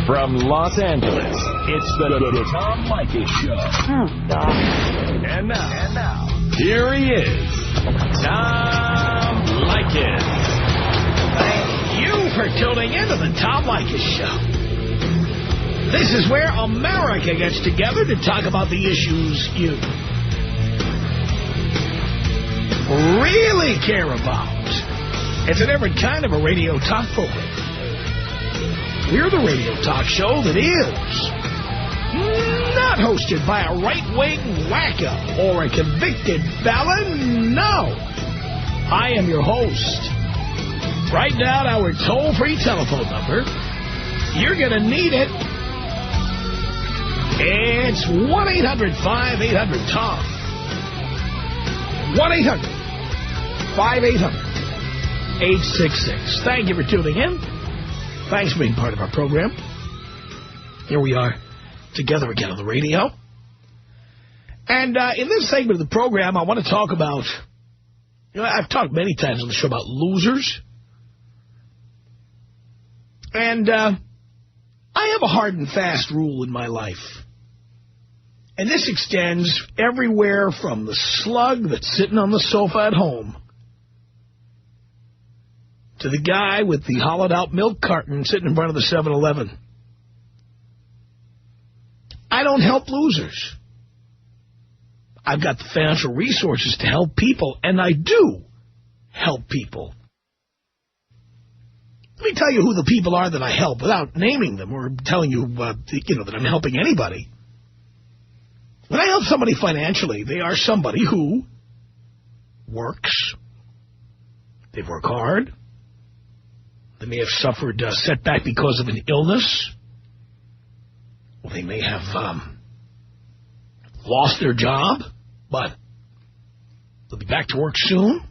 From Los Angeles, it's the Tom Leykis Show. Oh, God. And now, here he is, Tom Leykis. Thank you for tuning into the Tom Leykis Show. This is where America gets together to talk about the issues you really care about. It's a different kind of a radio talk program. We're the radio talk show that is not hosted by a right-wing wacko or a convicted felon. No. I am your host. Write down our toll-free telephone number. You're going to need it. It's 1-800-5800-TOM. 1-800-5800-866. Thank you for tuning in. Thanks for being part of our program. Here we are together again on the radio. And in this segment of the program, I want to talk about, I've talked many times on the show about losers. And I have a hard and fast rule in my life. And this extends everywhere from the slug that's sitting on the sofa at home to the guy with the hollowed-out milk carton sitting in front of the 7-Eleven. I don't help losers. I've got the financial resources to help people, and I do help people. Let me tell you who the people are that I help without naming them or telling you, that I'm helping anybody. When I help somebody financially, they are somebody who works. They work hard. They may have suffered a setback because of an illness. Or they may have lost their job, but they'll be back to work soon.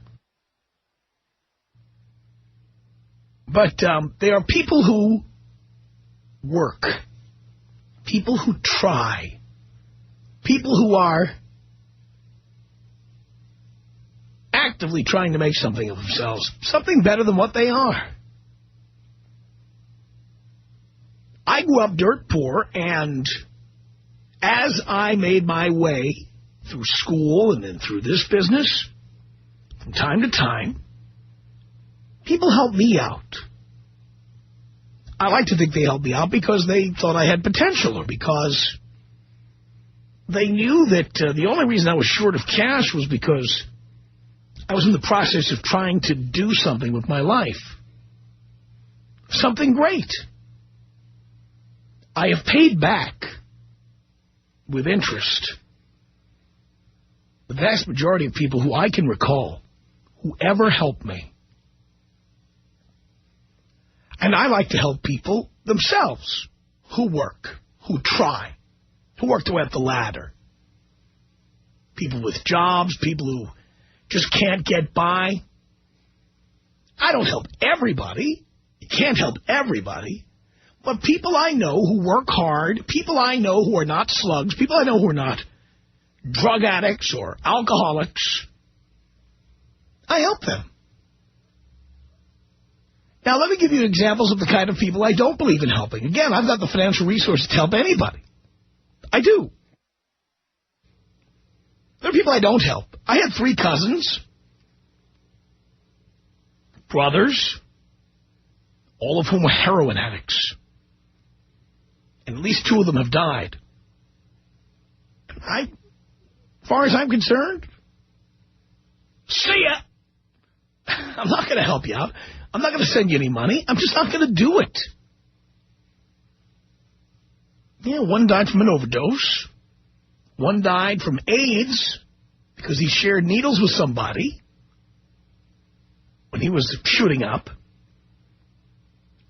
But they are people who work, people who try, people who are actively trying to make something of themselves, something better than what they are. I grew up dirt poor, and as I made my way through school and then through this business, from time to time, people helped me out. I like to think they helped me out because they thought I had potential or because they knew that the only reason I was short of cash was because I was in the process of trying to do something with my life. Something great. I have paid back with interest the vast majority of people who I can recall who ever helped me. And I like to help people themselves who work, who try, who work their way up the ladder. People with jobs, people who just can't get by. I don't help everybody. You can't help everybody. But people I know who work hard, people I know who are not slugs, people I know who are not drug addicts or alcoholics, I help them. Now, let me give you examples of the kind of people I don't believe in helping. Again, I've got the financial resources to help anybody. I do. There are people I don't help. I had 3 cousins, brothers, all of whom were heroin addicts. And at least 2 of them have died. As far as I'm concerned, see ya. I'm not going to help you out. I'm not going to send you any money. I'm just not going to do it. Yeah, one died from an overdose. One died from AIDS because he shared needles with somebody when he was shooting up.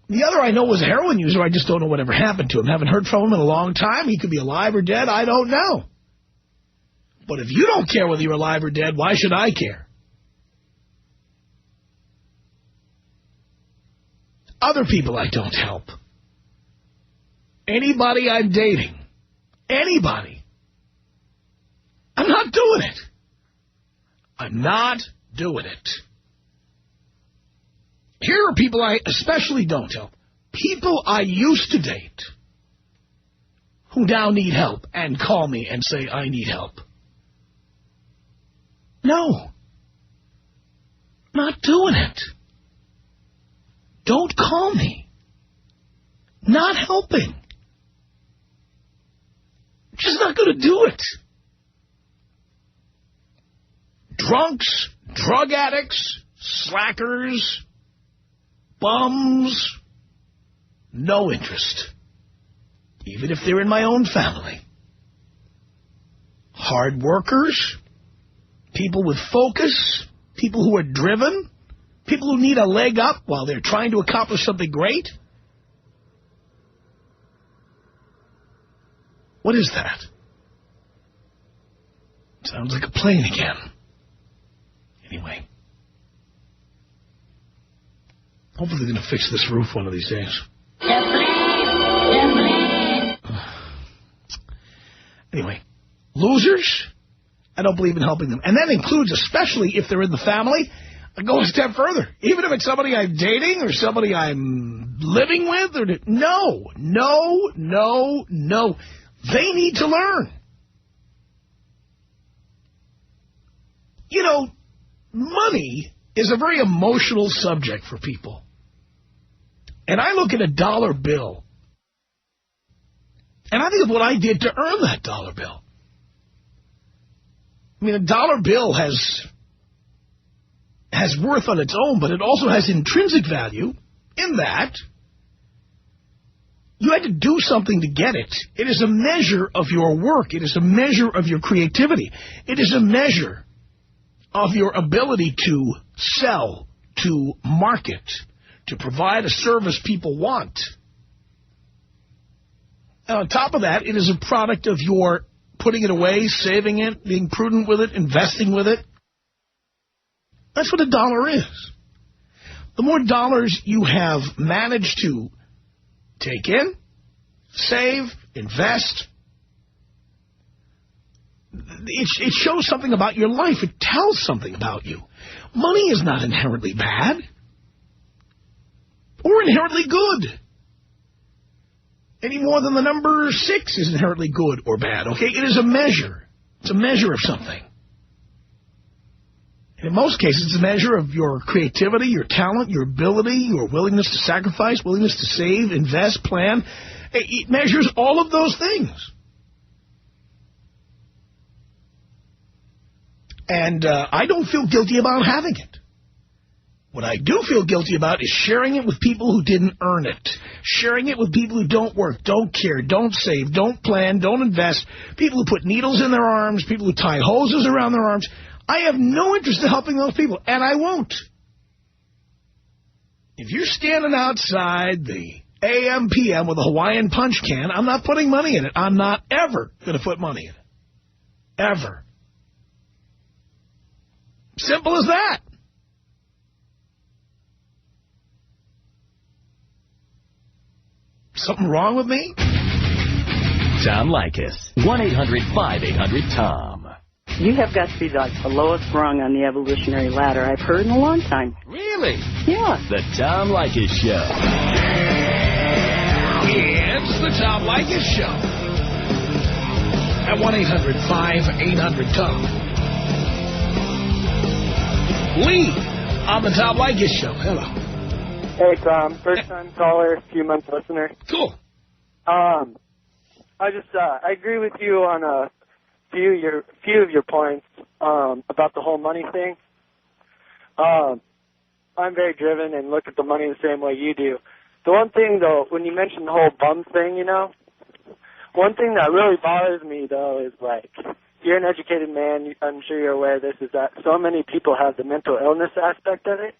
The other I know was a heroin user. I just don't know whatever happened to him. Haven't heard from him in a long time. He could be alive or dead. I don't know. But if you don't care whether you're alive or dead, why should I care? Other people I don't help. Anybody I'm dating. Anybody. I'm not doing it. I'm not doing it. Here are people I especially don't help. People I used to date. who now need help and call me and say, I need help. No. Not doing it. Don't call me. Not helping. Just not going to do it. Drunks, drug addicts, slackers, bums, no interest. Even if they're in my own family. Hard workers, people with focus, people who are driven, people who need a leg up while they're trying to accomplish something great. What is that? Sounds like a plane again. Anyway. Hopefully they're going to fix this roof one of these days. Yes, please. Yes, please. Anyway. Losers, I don't believe in helping them. And that includes, especially if they're in the family, I go a step further. Even if it's somebody I'm dating or somebody I'm living with. No. They need to learn. You know, money is a very emotional subject for people. And I look at a dollar bill, and I think of what I did to earn that dollar bill. I mean, a dollar bill has worth on its own, but it also has intrinsic value in that you had to do something to get it. It is a measure of your work. It is a measure of your creativity. It is a measure of your ability to sell, to market, to provide a service people want. And on top of that, it is a product of your putting it away, saving it, being prudent with it, investing with it. That's what a dollar is. The more dollars you have managed to take in, save, invest, it shows something about your life. It tells something about you. Money is not inherently bad or inherently good. Any more than the number 6 is inherently good or bad, okay? It is a measure. It's a measure of something. And in most cases, it's a measure of your creativity, your talent, your ability, your willingness to sacrifice, willingness to save, invest, plan. It measures all of those things. And I don't feel guilty about having it. What I do feel guilty about is sharing it with people who didn't earn it. Sharing it with people who don't work, don't care, don't save, don't plan, don't invest. People who put needles in their arms, people who tie hoses around their arms. I have no interest in helping those people, and I won't. If you're standing outside the AM/PM with a Hawaiian punch can, I'm not putting money in it. I'm not ever going to put money in it. Ever. Simple as that. Something wrong with me? Tom Leykis. 1-800-5800-TOM. You have got to be like the lowest rung on the evolutionary ladder I've heard in a long time. Really? Yeah. The Tom Leykis Show. It's the Tom Leykis Show. At 1-800-5800-TOM. Lee on the Tom Leykis Show. Hello. Hey, Tom. First-time caller, few-month listener. Cool. I agree with you on a few of your points about the whole money thing. I'm very driven and look at the money the same way you do. The one thing, though, when you mentioned the whole bum thing, you know, one thing that really bothers me, though, is, like, you're an educated man, I'm sure you're aware of this, is that so many people have the mental illness aspect of it.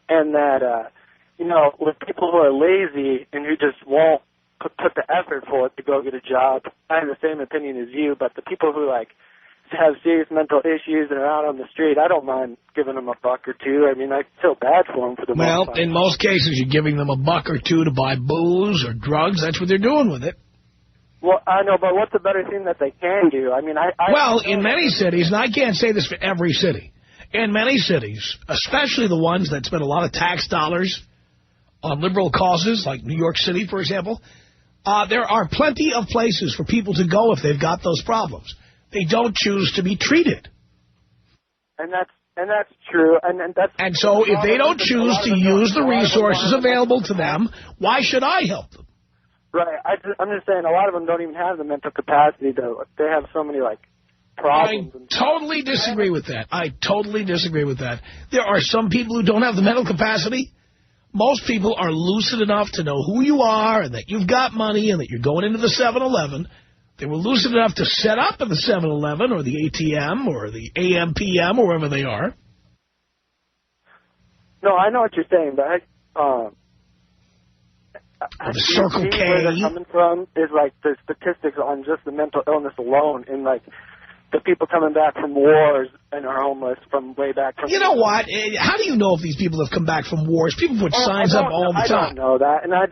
And that, you know, with people who are lazy and who just won't put the effort for it to go get a job, I have the same opinion as you, but the people who, like, have serious mental issues and are out on the street, I don't mind giving them $1 or $2. I mean, I feel bad for them for the most part. Well, in most cases, you're giving them $1 or $2 to buy booze or drugs. That's what they're doing with it. Well, I know, but what's the better thing that they can do? I mean, Well, in many cities, and I can't say this for every city, in many cities, especially the ones that spend a lot of tax dollars on liberal causes, like New York City, for example, There are plenty of places for people to go if they've got those problems. They don't choose to be treated. And that's true. And so if they don't choose to use the resources available to them, why should I help them? Right. I'm just saying a lot of them don't even have the mental capacity to. They have so many, like, problems. I totally disagree with that. I totally disagree with that. There are some people who don't have the mental capacity. Most people are lucid enough to know who you are and that you've got money and that you're going into the 7-Eleven. They were lucid enough to set up at the 7-Eleven or the ATM or the AM/PM or wherever they are. No, I know what you're saying, but the Circle K. Where they're coming from is like the statistics on just the mental illness alone, and like the people coming back from wars and are homeless from way back from. You know what? How do you know if these people have come back from wars? People put signs up all the time. I don't know that, and I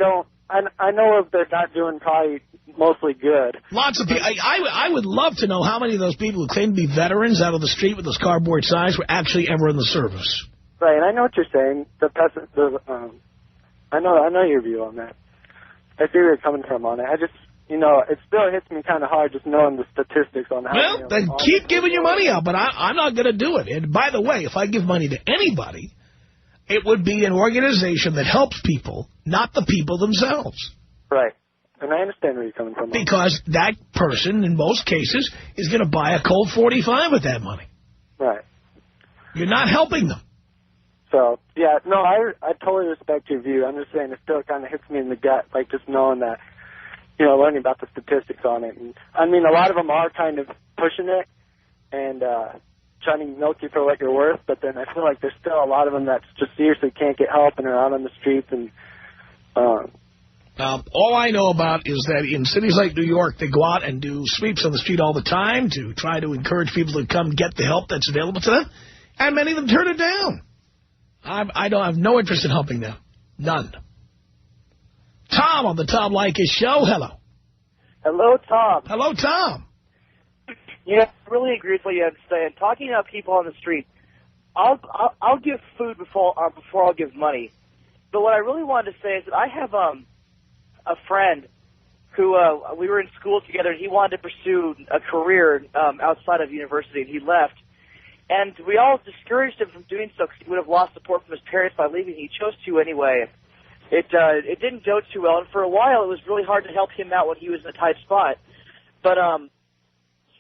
know if they're not doing probably mostly good. Lots of people. I would love to know how many of those people who claim to be veterans out of the street with those cardboard signs were actually ever in the service. Right, and I know what you're saying. I know your view on that. I see where you're coming from on it. I just, it still hits me kind of hard just knowing the statistics on how. Well, then keep giving your money out, but I'm not going to do it. And by the way, if I give money to anybody, it would be an organization that helps people, not the people themselves. Right. And I understand where you're coming from. Because that person, in most cases, is going to buy a Colt 45 with that money. Right. You're not helping them. So, yeah, no, I totally respect your view. I'm just saying it still kind of hits me in the gut, like just knowing that, learning about the statistics on it. And I mean, a lot of them are kind of pushing it and trying to milk you for what you're worth, but then I feel like there's still a lot of them that just seriously can't get help and are out on the streets. And all I know about is that in cities like New York, they go out and do sweeps on the street all the time to try to encourage people to come get the help that's available to them, and many of them turn it down. I have no interest in helping them. None. Tom on the Tom Leykis show. Hello. Hello, Tom. Hello, Tom. Yeah, I really agree with what you have to say. And talking about people on the street, I'll give food before I'll give money. But what I really wanted to say is that I have a friend who we were in school together, and he wanted to pursue a career outside of university, and he left. And we all discouraged him from doing so because he would have lost support from his parents by leaving. He chose to anyway. It didn't go too well, and for a while it was really hard to help him out when he was in a tight spot. But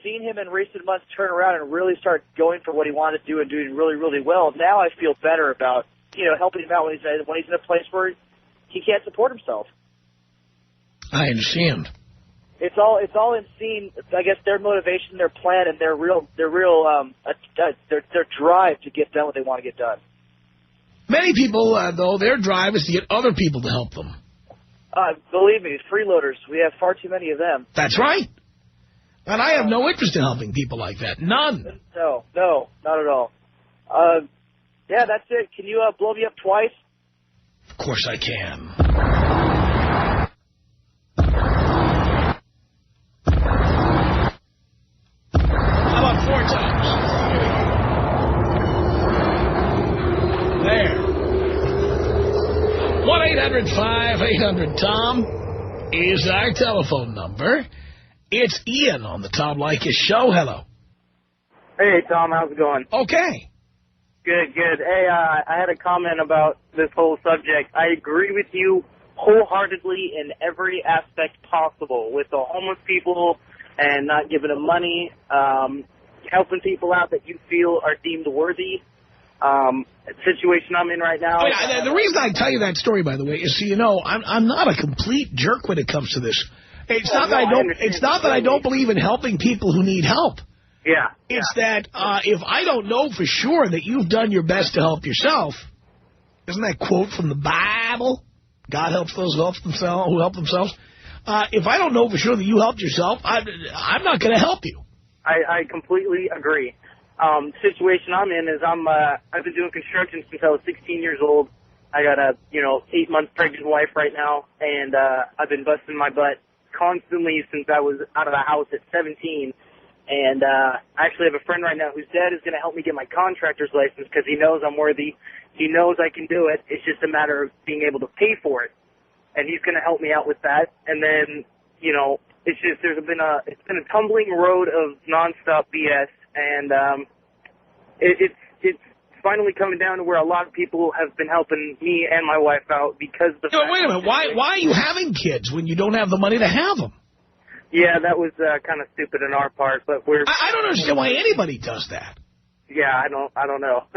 seeing him in recent months turn around and really start going for what he wanted to do and doing really, really well, now I feel better about helping him out when he's in a place where he can't support himself. I understand. It's all in seeing, I guess, their motivation, their plan, and their drive to get done what they want to get done. Many people, though, their drive is to get other people to help them. Believe me, freeloaders, we have far too many of them. That's right. And I have no interest in helping people like that. None. No, not at all. Yeah, that's it. Can you blow me up twice? Of course I can. How about 4 times? There. 1-800-5800-TOM is our telephone number. It's Ian on the Tom Leykis show. Hello. Hey, Tom. How's it going? Okay. Good. Hey, I had a comment about this whole subject. I agree with you wholeheartedly in every aspect possible with the homeless people and not giving them money, helping people out that you feel are deemed worthy. Situation I'm in right now. The reason I tell you that story, by the way, is so you know I'm not a complete jerk when it comes to this. It's not that I don't believe in helping people who need help. Yeah. It's that if I don't know for sure that you've done your best to help yourself, isn't that quote from the Bible? God helps those who help themselves. If I don't know for sure that you helped yourself, I'm not going to help you. I completely agree. Situation I'm in is I've been doing construction since I was 16 years old. I got a 8-month pregnant wife right now, and I've been busting my butt constantly since I was out of the house at 17. And I actually have a friend right now whose dad is going to help me get my contractor's license because he knows I'm worthy. He knows I can do it. It's just a matter of being able to pay for it. and he's going to help me out with that. And then, you know, it's just it's been a tumbling road of nonstop BS, and it's finally coming down to where a lot of people have been helping me and my wife out because of the. Wait a minute. Why are you having kids when you don't have the money to have them? Yeah, that was kind of stupid on our part, but we're. I don't understand why anybody does that. Yeah, I don't know.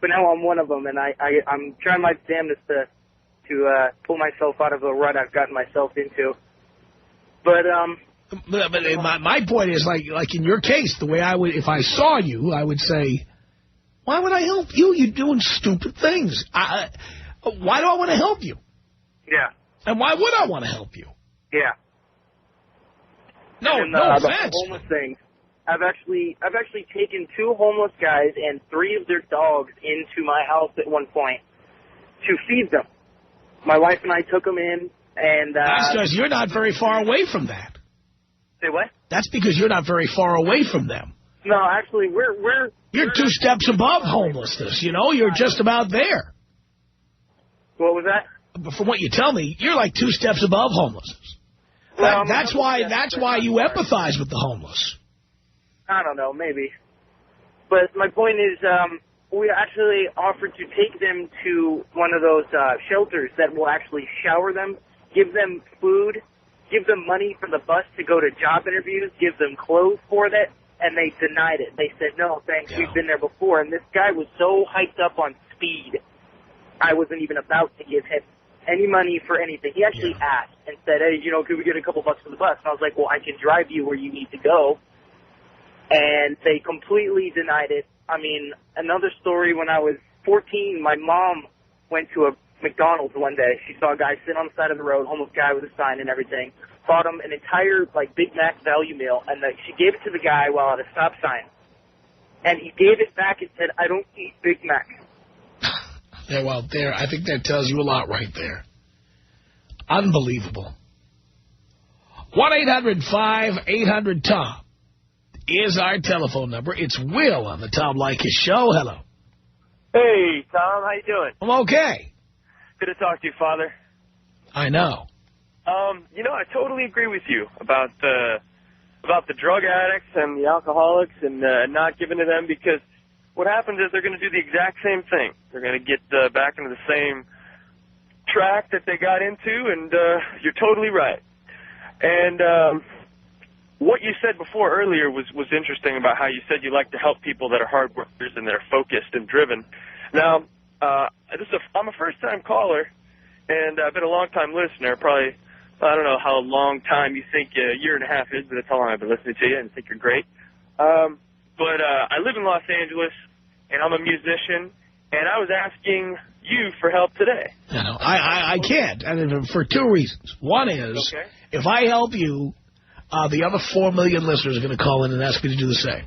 But now I'm one of them, and I'm trying my damnedest to pull myself out of a rut I've gotten myself into. But my point is, like in your case, the way I would, if I saw you, I would say, why would I help you? You're doing stupid things. Why do I want to help you? Yeah. And why would I want to help you? Yeah. No the offense. Homeless thing. I've actually taken 2 homeless guys and 3 of their dogs into my house at one point to feed them. My wife and I took them in, and that's because you're not very far away from that. Say what? That's because you're not very far away from them. No, actually, you're 2 steps above homelessness. You know, you're just about there. What was that? But from what you tell me, you're like 2 steps above homelessness. Well, that's why you empathize with the homeless. I don't know, maybe. But my point is, we actually offered to take them to one of those shelters that will actually shower them, give them food, give them money for the bus to go to job interviews, give them clothes for that, and they denied it. They said, no, thanks, we've been there before. And this guy was so hyped up on speed, I wasn't even about to give him any money for anything. He actually asked and said, hey, you know, could we get a couple bucks for the bus? And I was like, well, I can drive you where you need to go. And they completely denied it. I mean, another story, when I was 14, my mom went to a McDonald's one day. She saw a guy sitting on the side of the road, homeless guy with a sign and everything. Bought him an entire, Big Mac value meal, and she gave it to the guy while at a stop sign. And he gave it back and said, I don't eat Big Mac. Yeah, well, I think that tells you a lot right there. Unbelievable. 1-800-5800-TOM is our telephone number. It's Will on the Tom Leykis Show. Hello. Hey, Tom. How you doing? I'm okay. Good to talk to you, Father. I know. You know, I totally agree with you about the drug addicts and the alcoholics and not giving to them, because what happens is they're going to do the exact same thing. They're going to get back into the same track that they got into, and you're totally right. And what you said before earlier was interesting about how you said you like to help people that are hard workers and that are focused and driven. Now, I'm a first-time caller, and I've been a long-time listener. Probably, I don't know how long time you think a year and a half is, but that's how long I've been listening to you, and I think you're great. But I live in Los Angeles, and I'm a musician, and I was asking you for help today. No, I can't, and for 2 reasons. One is, if I help you, the other 4 million listeners are going to call in and ask me to do the same.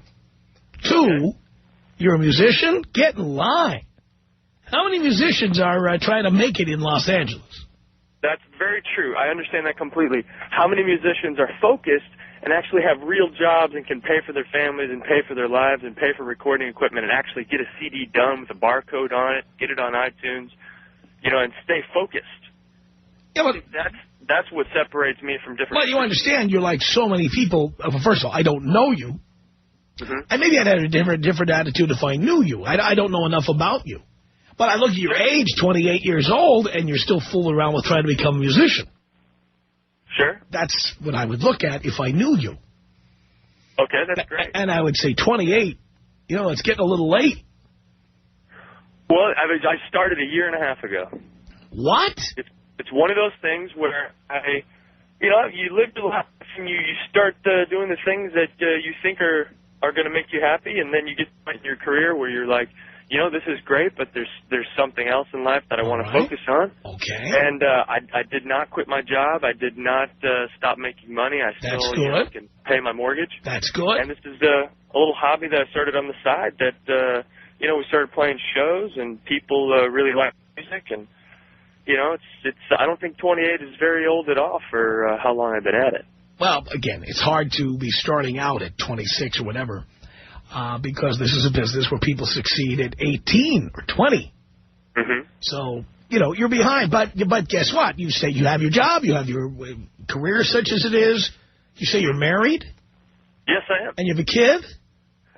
2, you're a musician? Get in line. How many musicians are trying to make it in Los Angeles? That's very true. I understand that completely. How many musicians are focused and actually have real jobs and can pay for their families and pay for their lives and pay for recording equipment and actually get a CD done with a barcode on it, get it on iTunes, you know, and stay focused? Yeah, but that's what separates me from different. Well, you understand, you're like so many people. First of all, I don't know you. And maybe I'd have a different attitude if I knew you. I don't know enough about you. But I look at your age, 28 years old, and you're still fooling around with trying to become a musician. Sure. That's what I would look at if I knew you. Okay, that's great. And I would say 28, you know, it's getting a little late. Well, I started a year and a half ago. What? It's one of those things where you live your life and you start doing the things that you think are going to make you happy, and then you get to your career where you're like, you know, this is great, but there's something else in life that I want to focus on. Okay. And I did not quit my job. I did not stop making money. I still can pay my mortgage. That's good. And this is a little hobby that I started on the side that, we started playing shows, and people really like music. And, you know, it's I don't think 28 is very old at all for how long I've been at it. Well, again, it's hard to be starting out at 26 or whatever. Because this is a business where people succeed at 18 or 20. So, you're behind. But guess what? You say you have your job, you have your career such as it is. You say you're married? Yes, I am. And you have a kid?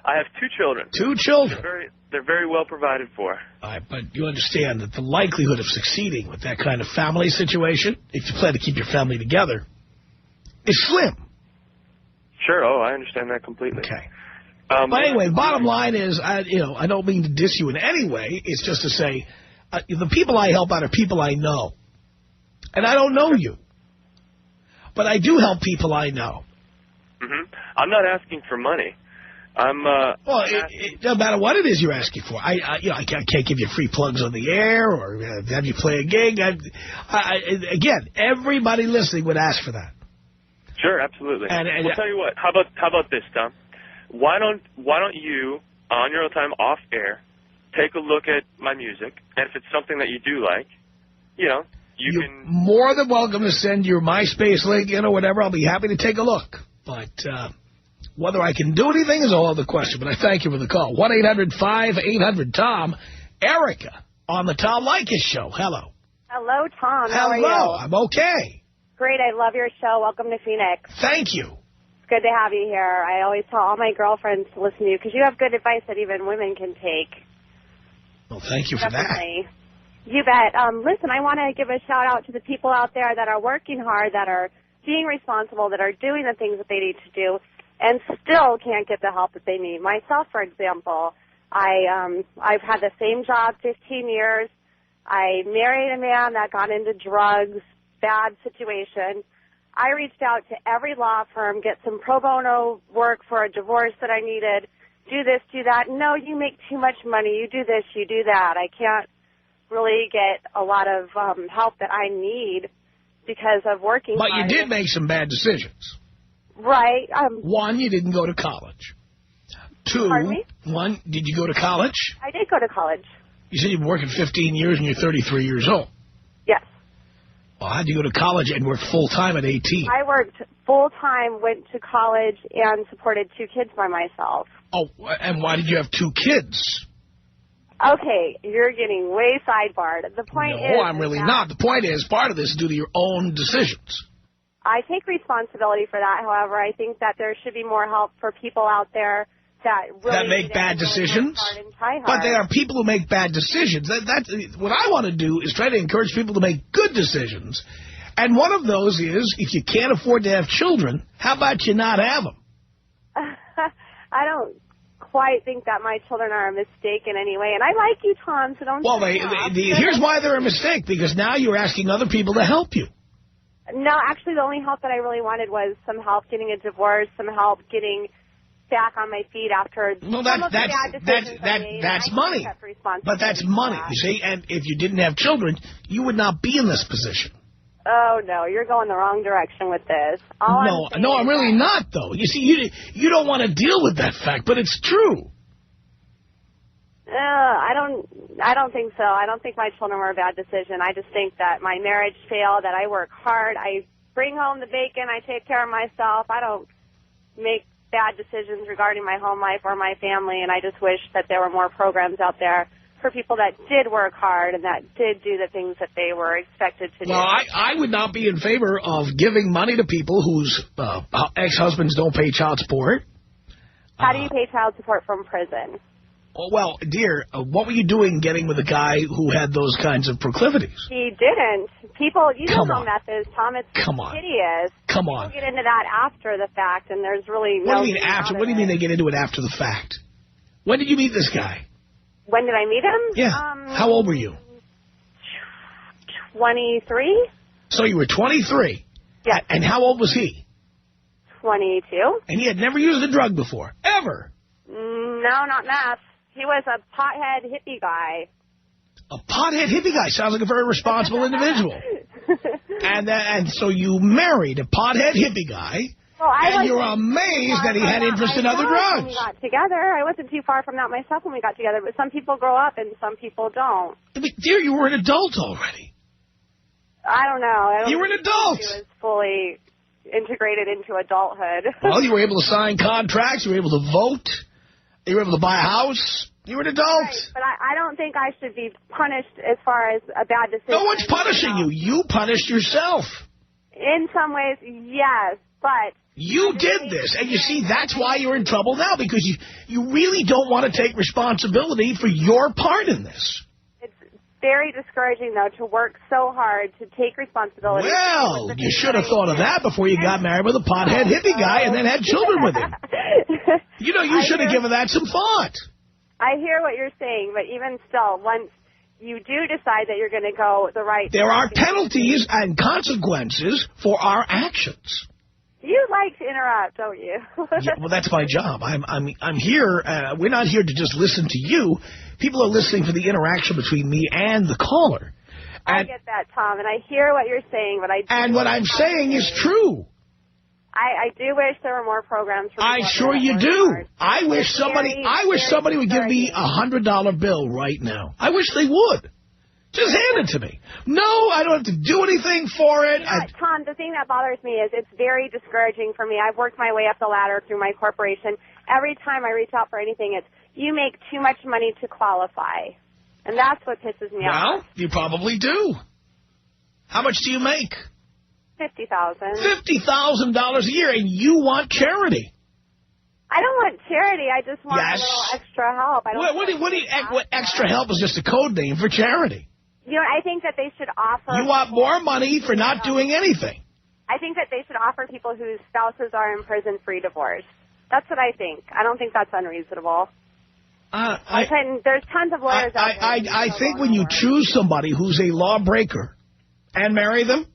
I have 2 children. 2 children. They're very well provided for. All right, but you understand that the likelihood of succeeding with that kind of family situation, if you plan to keep your family together, is slim. Sure. Oh, I understand that completely. Okay. But anyway, the bottom line is, I don't mean to diss you in any way. It's just to say, the people I help out are people I know. And I don't know you. But I do help people I know. Mm-hmm. I'm not asking for money. Well, it doesn't matter what it is you're asking for. I can't give you free plugs on the air or have you play a gig. Again, everybody listening would ask for that. Sure, absolutely. And we'll tell you what. How about this, Tom? Why don't you, on your own time, off air, take a look at my music, and if it's something that you do like, you're more than welcome to send your MySpace link in or whatever. I'll be happy to take a look. But whether I can do anything is a whole other question. But I thank you for the call. 1-800-5800-TOM. Erica on the Tom Leykis Show. Hello. Hello, Tom. How are you? Hello. I'm okay. Great. I love your show. Welcome to Phoenix. Thank you. It's good to have you here. I always tell all my girlfriends to listen to you because you have good advice that even women can take. Well, thank you for Definitely. That. You bet. Listen, I want to give a shout-out to the people out there that are working hard, that are being responsible, that are doing the things that they need to do, and still can't get the help that they need. Myself, for example, I've had the same job 15 years. I married a man that got into drugs, bad situation. I reached out to every law firm, get some pro bono work for a divorce that I needed, do this, do that. No, you make too much money. You do this, you do that. I can't really get a lot of help that I need because of working hard. But you did make some bad decisions. Right. 1, you didn't go to college. 2, Pardon me? 1, did you go to college? I did go to college. You said you've been working 15 years and you're 33 years old. Yes. Well, how'd you go to college and work full-time at 18? I worked full-time, went to college, and supported 2 kids by myself. Oh, and why did you have 2 kids? Okay, you're getting way sidebarred. The point is... No, I'm really not. The point is, part of this is due to your own decisions. I take responsibility for that. However, I think that there should be more help for people out there that really... That make bad decisions? Hard. But there are people who make bad decisions. What I want to do is try to encourage people to make good decisions. And one of those is, if you can't afford to have children, how about you not have them? I don't quite think that my children are a mistake in any way. And I like you, Tom, so don't... Well, here's why they're a mistake, because now you're asking other people to help you. No, actually, the only help that I really wanted was some help getting a divorce, some help getting back on my feet after well, some of the bad decisions I made. That's money. But that's money, you see. And if you didn't have children, you would not be in this position. Oh, no, you're going the wrong direction with this. No, I'm really not, though. You see, you don't want to deal with that fact, but it's true. I don't think so. I don't think my children were a bad decision. I just think that my marriage failed, that I work hard. I bring home the bacon. I take care of myself. I don't make bad decisions regarding my home life or my family, and I just wish that there were more programs out there for people that did work hard and that did do the things that they were expected to do. Well, I would not be in favor of giving money to people whose ex-husbands don't pay child support. How do you pay child support from prison? Well, dear, what were you doing getting with a guy who had those kinds of proclivities? He didn't. People, you know how meth is, Tom. It's hideous. Come on. People get into that after the fact, and there's really no... What do you mean after? What do you mean they get into it after the fact? When did you meet this guy? When did I meet him? Yeah. How old were you? 23. So you were 23? Yes. And how old was he? 22. And he had never used a drug before? Ever? No, not meth. He was a pothead hippie guy. A pothead hippie guy? Sounds like a very responsible individual. And so you married a pothead hippie guy, well, and you're amazed that he had interest in other drugs. When we got together, I wasn't too far from that myself when we got together, but some people grow up and some people don't. But dear, you were an adult already. I don't know. You were an adult. He was fully integrated into adulthood. Well, you were able to sign contracts. You were able to vote. You were able to buy a house. You're an adult. Right, but I don't think I should be punished as far as a bad decision. No one's punishing you. You punished yourself. In some ways, yes, but... You did this, and you see, that's why you're in trouble now, because you really don't want to take responsibility for your part in this. It's very discouraging, though, to work so hard to take responsibility. Well, you should have thought of that before you got married with a pothead hippie guy and then had children with him. You know, you should have given that some thought. I hear what you're saying, but even still, once you do decide that you're going to go the right There are penalties and consequences for our actions. You like to interrupt, don't you? Yeah, well, that's my job. I'm here. We're not here to just listen to you. People are listening for the interaction between me and the caller. I get that, Tom, and I hear what you're saying, but and what I'm saying is true. I do wish there were more programs for I sure you do. I wish somebody would give me $100 bill right now. I wish they would. Just hand it to me. No, I don't have to do anything for it. You know what, Tom, the thing that bothers me is it's very discouraging for me. I've worked my way up the ladder through my corporation. Every time I reach out for anything, it's, you make too much money to qualify. And that's what pisses me off. Well, you probably do. How much do you make? $50,000. $50,000 a year, and you want charity. I don't want charity. I just want a little extra help. What extra help is just a code name for charity. You know, I think that they should offer... You want more money for not doing anything. I think that they should offer people whose spouses are in prison free divorce. That's what I think. I don't think that's unreasonable. There's tons of lawyers out there. I think when you choose somebody who's a lawbreaker and marry them,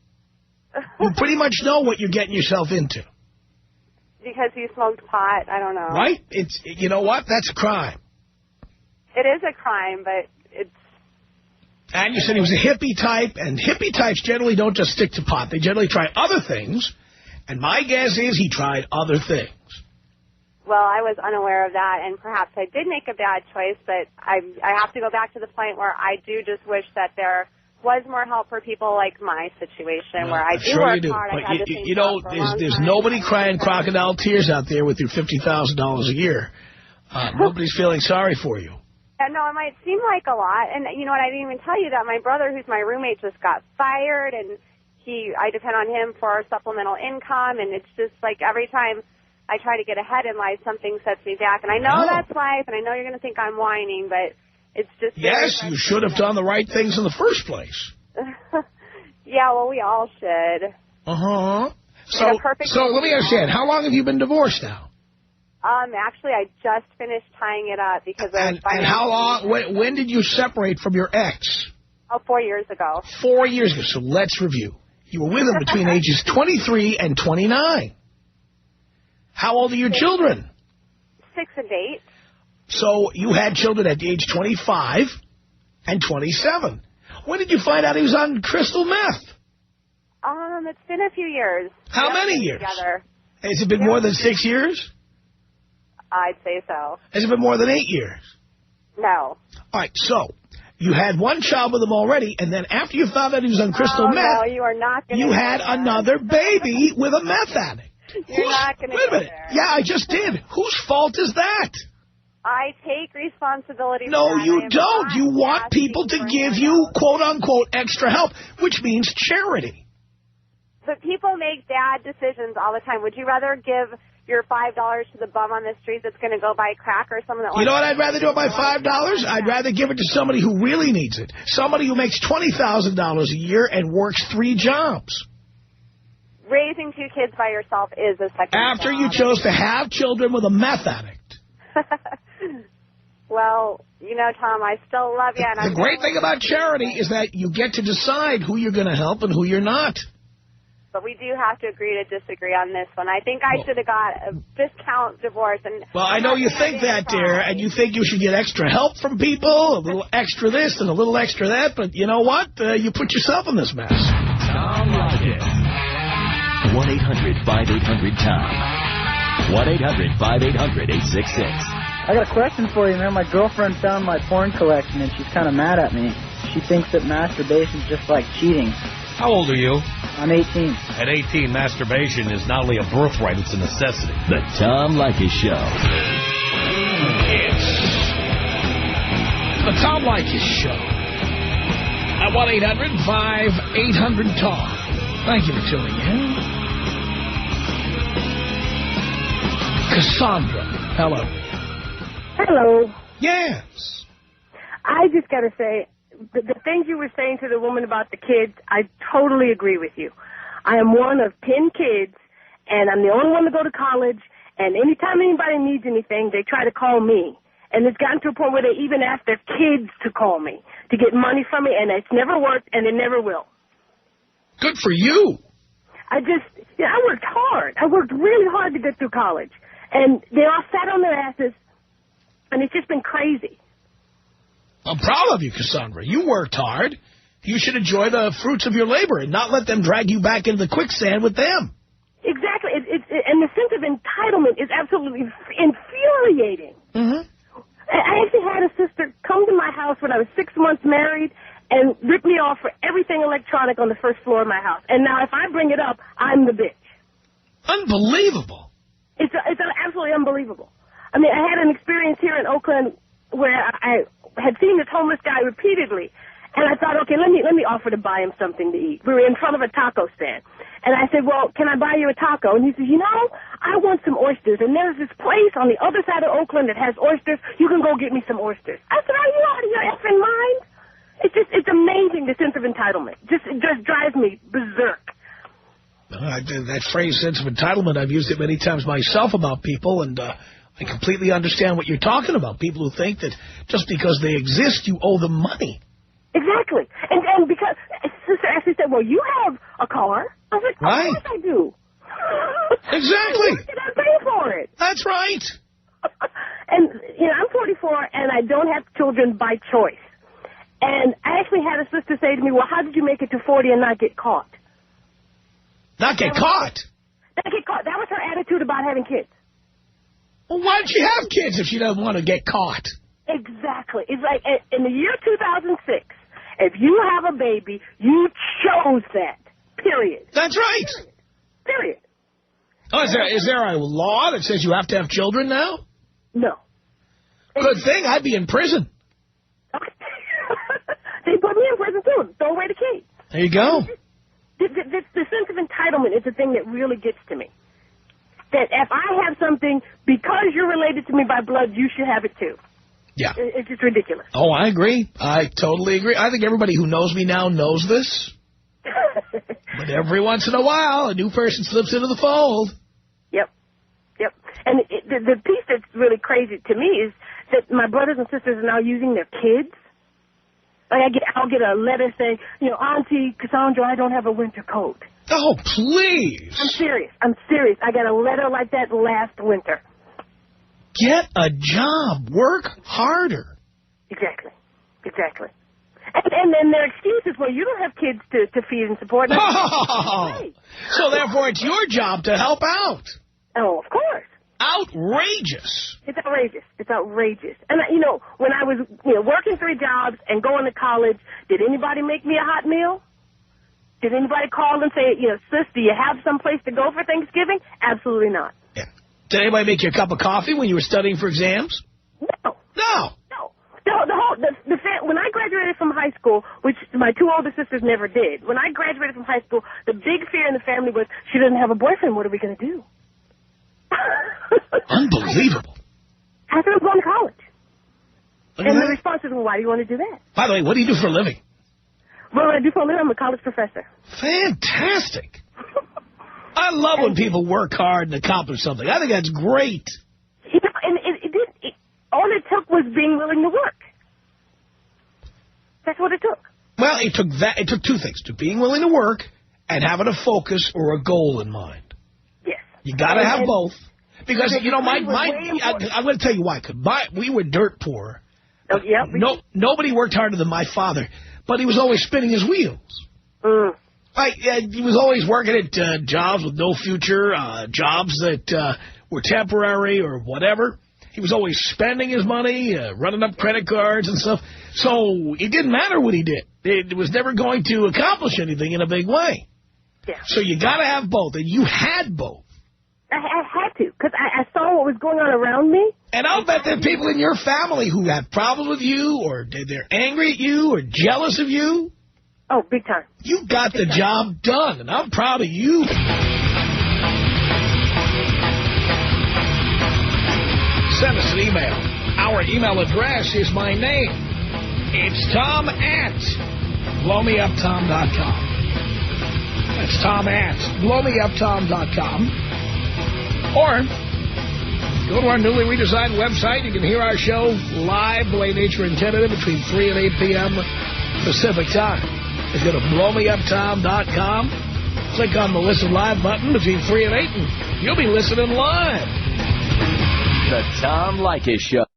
you pretty much know what you're getting yourself into. Because he smoked pot, I don't know. Right? You know what? That's a crime. It is a crime, but it's... And you said he was a hippie type, and hippie types generally don't just stick to pot. They generally try other things, and my guess is he tried other things. Well, I was unaware of that, and perhaps I did make a bad choice, but I have to go back to the point where I do just wish that there was more help for people like my situation, where I do work hard. But you know, there's nobody crying crocodile tears out there with your $50,000 a year. Nobody's feeling sorry for you. No, it might seem like a lot. And you know what, I didn't even tell you that my brother, who's my roommate, just got fired, and I depend on him for supplemental income, and it's just like every time I try to get ahead in life, something sets me back. And I know that's life, and I know you're going to think I'm whining, but it's just... Yes, you should have done the right things in the first place. Yeah, well, we all should. Uh-huh. So let me understand, how long have you been divorced now? Actually, I just finished tying it up because I was... And how long... When did you separate from your ex? 4 years ago. 4 years ago. So let's review. You were with him between ages 23 and 29. How old are your children? 6 and 8. So you had children at the age 25 and 27. When did you find out he was on crystal meth? It's been a few years. How many years? Together. Has it been more than 6 years? I'd say so. Has it been more than 8 years? No. All right, so you had one child with him already, and then after you found out he was on crystal meth, no, you are not going to you had another baby with a meth addict. You're not going to Wait a minute. Yeah, I just did. Whose fault is that? I take responsibility for No, that. you don't. You want people to give you, quote-unquote, extra help, which means charity. But people make bad decisions all the time. Would you rather give your $5 to the bum on the street that's going to go buy crack or someone that... You know what I'd rather do with my $5? I'd rather give it to somebody who really needs it. Somebody who makes $20,000 a year and works 3 jobs. Raising 2 kids by yourself is a second After job. you chose to have children with a meth addict. Well, you know, Tom, I still love you. And the great thing about charity is that you get to decide who you're going to help and who you're not. But we do have to agree to disagree on this one. I think I should have got a discount divorce. And well, I know you think that, dear, and you think you should get extra help from people, a little extra this and a little extra that, but you know what? You put yourself in this mess. Tom Leykis. 1-800-5800-TOM. 1-800-5800-866. I got a question for you, man. My girlfriend found my porn collection, and she's kind of mad at me. She thinks that masturbation's just like cheating. How old are you? I'm 18. At 18, masturbation is not only a birthright, it's a necessity. The Tom Leykis Show. It's The Tom Leykis Show. At 1-800-5800-TOM. Thank you for tuning in. Cassandra, hello. Hello. Yes. I just got to say, the things you were saying to the woman about the kids, I totally agree with you. I am one of 10 kids, and I'm the only one to go to college, and anytime anybody needs anything, they try to call me. And it's gotten to a point where they even ask their kids to call me to get money from me, and it's never worked, and it never will. Good for you. I worked hard. I worked really hard to get through college. And they all sat on their asses, and it's just been crazy. I'm proud of you, Cassandra. You worked hard. You should enjoy the fruits of your labor and not let them drag you back into the quicksand with them. Exactly. And the sense of entitlement is absolutely infuriating. Mm-hmm. I actually had a sister come to my house when I was 6 months married and rip me off for everything electronic on the first floor of my house. And now if I bring it up, I'm the bitch. Unbelievable. It's absolutely unbelievable. I mean, I had an experience here in Oakland where I had seen this homeless guy repeatedly, and I thought, okay, let me offer to buy him something to eat. We were in front of a taco stand, and I said, well, can I buy you a taco? And he says, I want some oysters, and there's this place on the other side of Oakland that has oysters. You can go get me some oysters. I said, are you out of your effing mind? It's amazing, the sense of entitlement. It just drives me berserk. That phrase, sense of entitlement, I've used it many times myself about people, and I completely understand what you're talking about. People who think that just because they exist, you owe them money. Exactly. And because Sister actually said, well, you have a car. I was like, right. Of course I do. Exactly. Why did I pay for it? That's right. And, I'm 44, and I don't have children by choice. And I actually had a sister say to me, well, how did you make it to 40 and not get caught? Not get caught? Not get caught. That was her attitude about having kids. Well, why don't she have kids if she doesn't want to get caught? Exactly. It's like in the year 2006, if you have a baby, you chose that. Period. That's right. Period. Oh, is there a law that says you have to have children now? No. Good thing. I'd be in prison. Okay. They put me in prison, too. Throw away the key. There you go. The sense of entitlement is the thing that really gets to me. That if I have something, because you're related to me by blood, you should have it, too. Yeah. It's just ridiculous. Oh, I agree. I totally agree. I think everybody who knows me now knows this. But every once in a while, a new person slips into the fold. Yep. And the piece that's really crazy to me is that my brothers and sisters are now using their kids. Like I'll get a letter saying, Auntie Cassandra, I don't have a winter coat. Oh, please. I'm serious. I got a letter like that last winter. Get a job. Work harder. Exactly. And then their excuses, well, you don't have kids to feed and support. Oh, so therefore it's your job to help out. Oh, of course. Outrageous. It's outrageous. And, when I was, working 3 jobs and going to college, did anybody make me a hot meal? Did anybody call and say, sis, do you have some place to go for Thanksgiving? Absolutely not. Yeah. Did anybody make you a cup of coffee when you were studying for exams? No. No. When I graduated from high school, which my 2 older sisters never did, when I graduated from high school, the big fear in the family was, she doesn't have a boyfriend, what are we going to do? Unbelievable. I said, I'm going to college. And the response is, well, why do you want to do that? By the way, what do you do for a living? What do I do for a living? I'm a college professor. Fantastic. I love when people work hard and accomplish something. I think that's great. And all it took was being willing to work. That's what it took. Well, it took 2 things. It took being willing to work and having a focus or a goal in mind. Yes. You got to have both. Because, I'm going to tell you why. We were dirt poor. Oh, yeah. Nobody worked harder than my father, but he was always spinning his wheels. He was always working at jobs with no future, jobs that were temporary or whatever. He was always spending his money, running up credit cards and stuff. So it didn't matter what he did. It was never going to accomplish anything in a big way. Yeah. So you got to have both, and you had both. I had to, because I saw what was going on around me. And I'll bet there are people in your family who have problems with you, or they're angry at you, or jealous of you. Oh, big time. You got the job done, and I'm proud of you. Send us an email. Our email address is my name. It's Tom at blowmeuptom.com. That's Tom at blowmeuptom.com. Or go to our newly redesigned website. You can hear our show live the way nature intended it between 3 and 8 p.m. Pacific time. Just go to blowmeuptom.com. Click on the Listen Live button between 3 and 8, and you'll be listening live. The Tom Leykis Show.